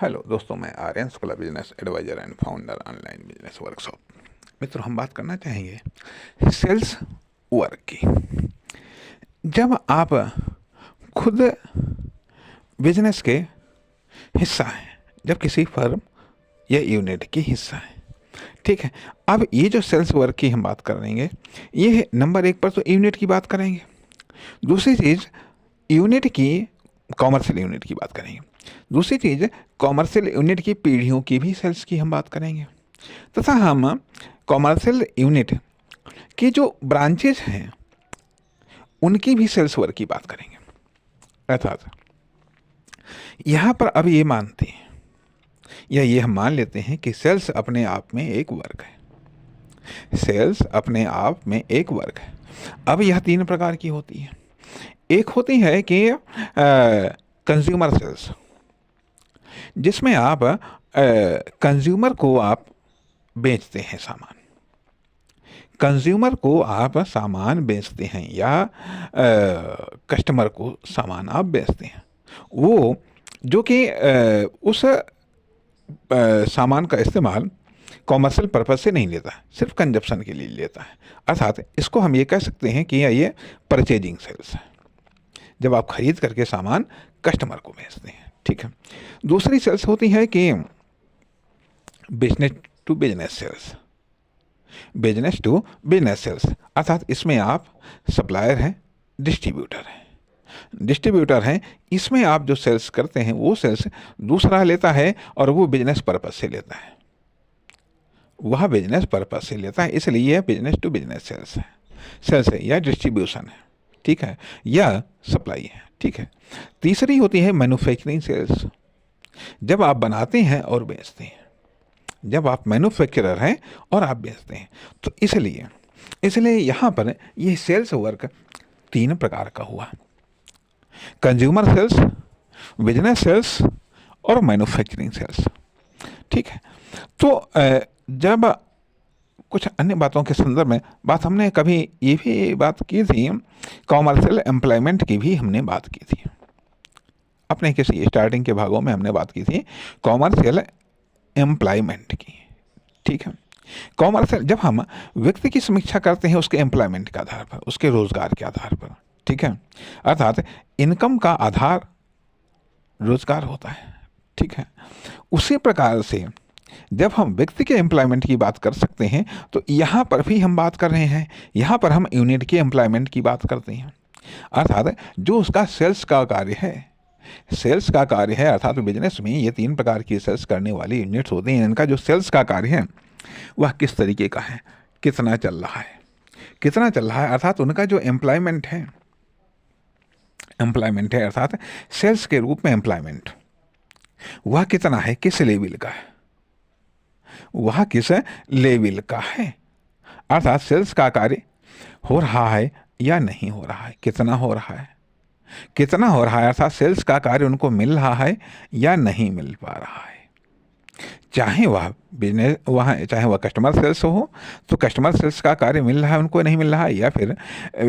Hello दोस्तों, मैं Aryan Shukla, business advisor and founder online business workshop. मित्रों, हम बात करना चाहेंगे सेल्स वर्क की। जब आप खुद बिजनेस के हिस्सा हैं, जब किसी फर्म या यूनिट की हिस्सा है, ठीक है। अब ये जो सेल्स वर्क की हम बात करेंगे, ये नंबर एक पर तो यूनिट की बात करेंगे। दूसरी चीज़ यूनिट की, कॉमर्शियल यूनिट की बात करेंगे। दूसरी चीज़ कॉमर्शियल यूनिट की पीढ़ियों की भी सेल्स की हम बात करेंगे, तथा हम कॉमर्शियल यूनिट की जो ब्रांचेज हैं उनकी भी सेल्स वर्क की बात करेंगे। अर्थात यहाँ पर अब ये मानते हैं या ये हम मान लेते हैं कि सेल्स अपने आप में एक वर्ग है। सेल्स अपने आप में एक वर्ग है। अब यह तीन प्रकार की होती है। एक होती है कि कंज्यूमर सेल्स, जिसमें आप कंज्यूमर को आप बेचते हैं सामान। कंज्यूमर को आप सामान बेचते हैं या कस्टमर को सामान आप बेचते हैं, वो जो कि उस सामान का इस्तेमाल कॉमर्शियल पर्पज से नहीं लेता है, सिर्फ कंजप्शन के लिए लेता है। अर्थात इसको हम ये कह सकते हैं कि ये परचेजिंग सेल्स है, जब आप खरीद करके सामान कस्टमर को बेचते हैं, ठीक है। दूसरी सेल्स होती है कि business to business sales. Business to business sales अर्थात इसमें आप सप्लायर हैं, डिस्ट्रीब्यूटर हैं। डिस्ट्रीब्यूटर हैं, इसमें आप जो सेल्स करते हैं वो सेल्स दूसरा लेता है और वो बिजनेस पर्पज से लेता है, वह बिजनेस पर्पज से लेता है, इसलिए यह बिजनेस टू बिजनेस सेल्स है या डिस्ट्रीब्यूशन है, ठीक है, या सप्लाई है, ठीक है। तीसरी होती है मैन्युफैक्चरिंग सेल्स, जब आप बनाते हैं और बेचते हैं, जब आप मैन्युफैक्चरर हैं और आप बेचते हैं। तो इसलिए यहाँ पर ये सेल्स वर्क तीन प्रकार का हुआ: कंज्यूमर सेल्स, बिजनेस सेल्स और मैन्युफैक्चरिंग सेल्स, ठीक है। तो जब कुछ अन्य बातों के संदर्भ में बात हमने कभी ये भी बात की थी, कॉमर्शियल एम्प्लॉयमेंट की भी हमने बात की थी अपने किसी स्टार्टिंग के भागों में, हमने बात की थी कॉमर्शियल एम्प्लॉयमेंट की, ठीक है। कॉमर्शियल, जब हम व्यक्ति की समीक्षा करते हैं उसके एम्प्लॉयमेंट के आधार पर, उसके रोजगार के आधार पर, ठीक है। अर्थात इनकम का आधार रोजगार होता है, ठीक है। उसी प्रकार से जब हम व्यक्ति के एम्प्लॉयमेंट की बात कर सकते हैं, तो यहाँ पर भी हम बात कर रहे हैं, यहाँ पर हम यूनिट के एम्प्लॉयमेंट की बात करते हैं। अर्थात जो उसका सेल्स का कार्य है, सेल्स का कार्य है, अर्थात बिजनेस में ये तीन प्रकार की सेल्स करने वाली यूनिट्स होती हैं। इनका जो सेल्स का कार्य है वह किस तरीके का है, कितना चल रहा है, कितना चल रहा है, अर्थात उनका जो एम्प्लॉयमेंट है अर्थात सेल्स के रूप में एम्प्लॉयमेंट, वह कितना है, किस लेवल का है, वह किस लेवल का है। अर्थात सेल्स का कार्य हो रहा है या नहीं हो रहा है, कितना हो रहा है, कितना हो रहा है, अर्थात सेल्स का कार्य उनको मिल रहा है या नहीं मिल पा रहा है। चाहे वह कस्टमर सेल्स हो तो कस्टमर सेल्स का कार्य मिल रहा है, उनको नहीं मिल रहा है, या फिर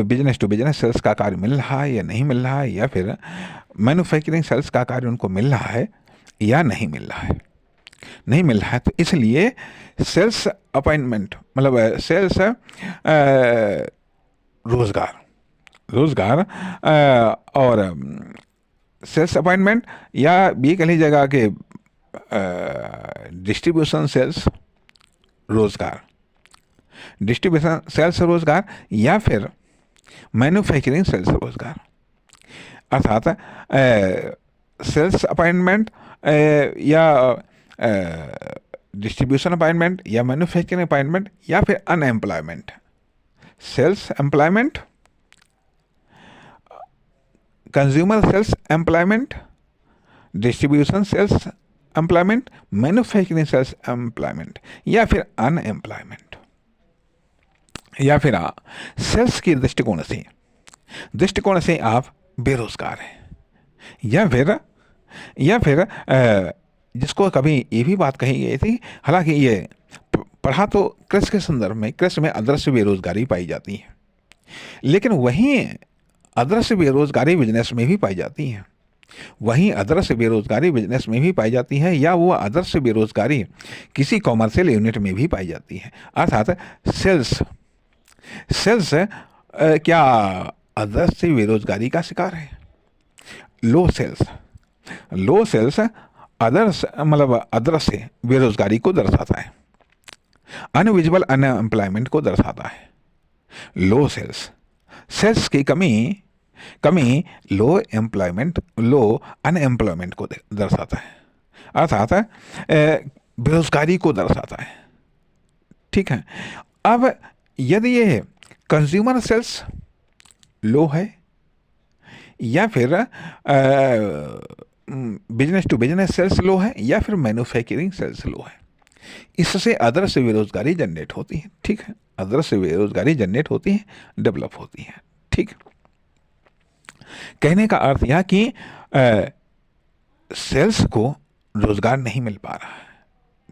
बिजनेस टू बिजनेस सेल्स का कार्य मिल रहा है या नहीं मिल रहा है, या फिर मैन्युफैक्चरिंग सेल्स का कार्य उनको मिल रहा है या नहीं मिल रहा है, नहीं मिल रहा है। तो इसलिए सेल्स अपॉइंटमेंट मतलब सेल्स रोजगार और सेल्स अपॉइंटमेंट, या ये कह लीजिएगा कि डिस्ट्रीब्यूशन सेल्स रोजगार, डिस्ट्रीब्यूशन सेल्स रोजगार, या फिर मैन्युफैक्चरिंग सेल्स रोजगार। अर्थात सेल्स अपॉइंटमेंट या डिस्ट्रीब्यूशन अपॉइंटमेंट या मैन्युफैक्चरिंग अपॉइंटमेंट या फिर unemployment. Sales employment, consumer sales employment, distribution sales employment, manufacturing sales employment, या फिर अनएम्प्लॉयमेंट। या फिर सेल्स के दृष्टिकोण से आप बेरोजगार हैं, या फिर जिसको कभी ये भी बात कही गई थी, हालांकि ये पढ़ा तो कृषि के संदर्भ में, कृषि में अदृश्य बेरोजगारी पाई जाती है, लेकिन वहीं अदृश्य बेरोजगारी बिजनेस में भी पाई जाती है। वहीं आदर्श बेरोजगारी बिजनेस में भी पाई जाती है या वो आदर्श बेरोजगारी किसी कॉमर्शियल यूनिट में भी पाई जाती है। अर्थात सेल्स सेल्स क्या आदर्श बेरोजगारी का शिकार है? लो सेल्स आदर्श मतलब आदर्श बेरोजगारी को दर्शाता है, अनविजिबल अनएम्प्लॉयमेंट को दर्शाता है। लो सेल्स की कमी लो अनएम्प्लॉयमेंट को दर्शाता है, अर्थात बेरोजगारी को दर्शाता है। ठीक है। अब यदि ये कंज्यूमर सेल्स लो है या फिर बिजनेस टू बिजनेस सेल्स लो है या फिर मैन्युफैक्चरिंग सेल्स लो है, इससे आदर्श बेरोजगारी जनरेट होती है। ठीक है, आदर्श बेरोजगारी जनरेट होती है, डेवलप होती है। ठीक, कहने का अर्थ यह कि सेल्स को रोजगार नहीं मिल पा रहा है।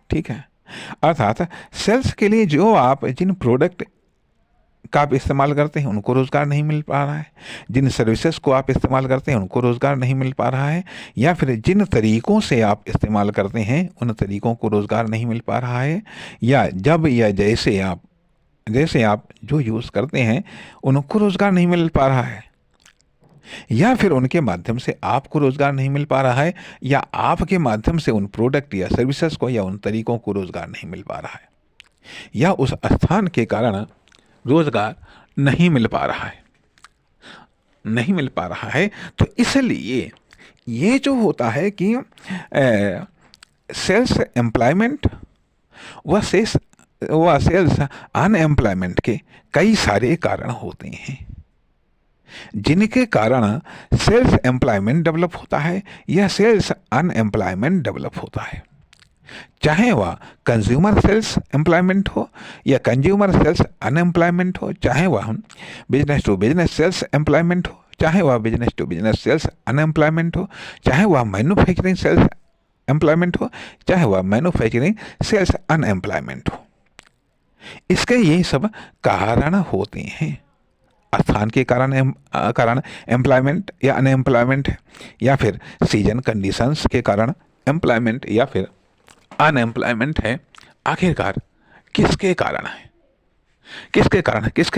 ठीक है, अर्थात सेल्स के लिए जो आप जिन प्रोडक्ट का आप इस्तेमाल करते हैं उनको रोज़गार नहीं मिल पा रहा है, जिन सर्विसेज को आप इस्तेमाल करते हैं उनको रोज़गार नहीं मिल पा रहा है, या फिर जिन तरीक़ों से आप इस्तेमाल करते हैं उन तरीक़ों को रोज़गार नहीं मिल पा रहा है, या जब या जैसे आप जो यूज़ करते हैं उनको रोज़गार नहीं मिल पा रहा है, या फिर उनके माध्यम से आपको रोज़गार नहीं मिल पा रहा है, या आपके माध्यम से उन प्रोडक्ट या सर्विसेज को या उन तरीक़ों को रोज़गार नहीं मिल पा रहा है, या उस स्थान के कारण रोज़गार नहीं मिल पा रहा है। तो इसलिए ये जो होता है कि सेल्स एम्प्लॉयमेंट व सेल्स अनएम्प्लॉयमेंट के कई सारे कारण होते हैं, जिनके कारण सेल्स एम्प्लॉयमेंट डेवलप होता है या सेल्स अनएम्प्लॉयमेंट डेवलप होता है। चाहे वह कंज्यूमर सेल्स एम्प्लॉयमेंट हो या कंज्यूमर सेल्स अनएम्प्लॉयमेंट हो, चाहे वह business to business sales employment हो, चाहे वह business to business sales unemployment हो, चाहे वह मैन्युफैक्चरिंग सेल्स एम्प्लॉयमेंट हो, चाहे वह मैन्युफैक्चरिंग सेल्स अनएम्प्लॉयमेंट हो, इसके यही सब कारण होते हैं। स्थान के कारण एम्प्लॉयमेंट या अनएम्प्लॉयमेंट है, या फिर सीजन कंडीशंस के कारण एम्प्लॉयमेंट या फिर अनएम्प्लॉयमेंट है। आखिरकार किसके कारण है, किसके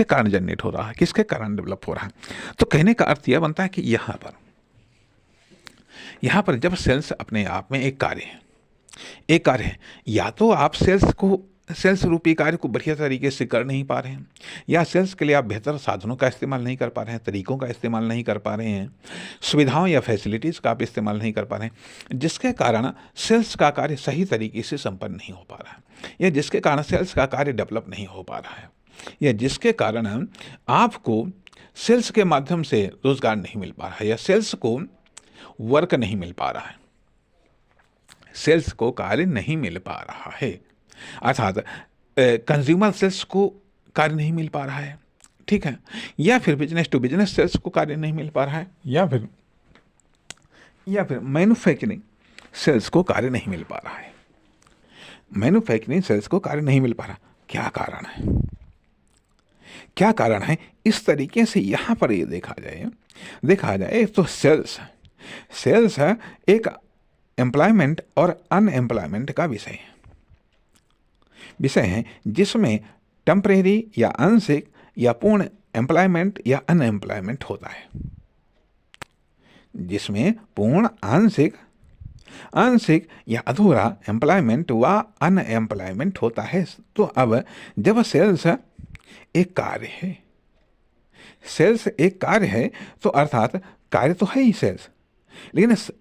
कारण जनरेट हो रहा है, किसके कारण डेवलप हो रहा है? तो कहने का अर्थ यह बनता है कि यहाँ पर जब सेल्स अपने आप में एक कार्य है, या तो आप सेल्स रूपी कार्य को बढ़िया तरीके से कर नहीं पा रहे हैं, या सेल्स के लिए आप बेहतर साधनों का इस्तेमाल नहीं कर पा रहे हैं, तरीकों का इस्तेमाल नहीं कर पा रहे हैं, सुविधाओं या फैसिलिटीज़ का आप इस्तेमाल नहीं कर पा रहे हैं, जिसके कारण सेल्स का कार्य सही तरीके से संपन्न नहीं हो पा रहा है, या जिसके कारण सेल्स का कार्य डेवलप नहीं हो पा रहा है, या जिसके कारण आपको सेल्स के माध्यम से रोज़गार नहीं मिल पा रहा है, या सेल्स को वर्क नहीं मिल पा रहा है, सेल्स को कार्य नहीं मिल पा रहा है, अर्थात कंज्यूमर सेल्स को कार्य नहीं मिल पा रहा है। ठीक है, या फिर बिजनेस टू बिजनेस सेल्स को कार्य नहीं मिल पा रहा है, या फिर मैन्युफैक्चरिंग सेल्स को कार्य नहीं मिल पा रहा है, मैन्युफैक्चरिंग सेल्स को कार्य नहीं मिल पा रहा। क्या कारण है? इस तरीके से यहाँ पर ये देखा जाए तो सेल्स एक एम्प्लॉयमेंट और अनएम्प्लॉयमेंट का विषय है, जिसमें टेम्परेरी या आंशिक या पूर्ण एम्प्लॉयमेंट या अनएम्प्लॉयमेंट होता है, जिसमें पूर्ण आंशिक या अधूरा एम्प्लॉयमेंट व अनएम्प्लॉयमेंट होता है। तो अब जब सेल्स एक कार्य है तो अर्थात कार्य तो है ही सेल्स,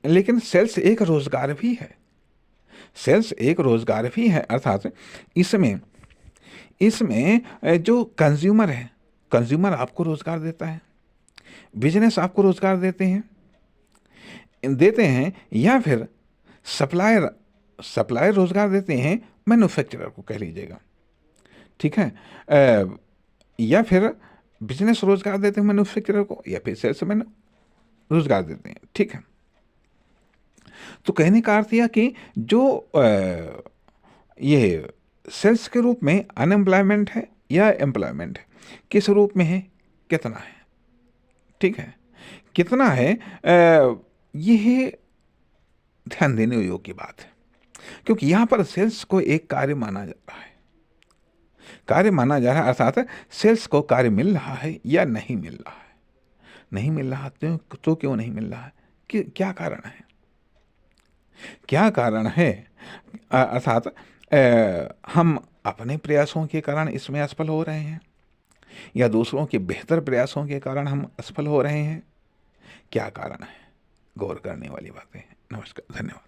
लेकिन सेल्स एक रोजगार भी है, अर्थात इसमें जो कंज्यूमर आपको रोजगार देता है, बिजनेस आपको रोजगार देते हैं, या फिर सप्लायर रोजगार देते हैं, मैन्युफैक्चरर को कह लीजिएगा। ठीक है, या फिर बिजनेस रोजगार देते हैं मैन्युफैक्चरर को, या फिर सेल्समैन रोजगार देते हैं। ठीक है, तो कहने का अर्थ यह कि जो ये सेल्स के रूप में अनएम्प्लॉयमेंट है या एम्प्लॉयमेंट है, किस रूप में है, कितना है। ठीक है, कितना है, यह ध्यान देने योग्य बात है, क्योंकि यहाँ पर सेल्स को एक कार्य माना जा रहा है। कार्य माना जा रहा है अर्थात सेल्स को कार्य मिल रहा है या नहीं मिल रहा है। नहीं मिल रहा तो क्यों नहीं मिल रहा है, क्या कारण है, क्या कारण है? अर्थात हम अपने प्रयासों के कारण इसमें असफल हो रहे हैं या दूसरों के बेहतर प्रयासों के कारण हम असफल हो रहे हैं? क्या कारण है? गौर करने वाली बातें हैं। नमस्कार, धन्यवाद।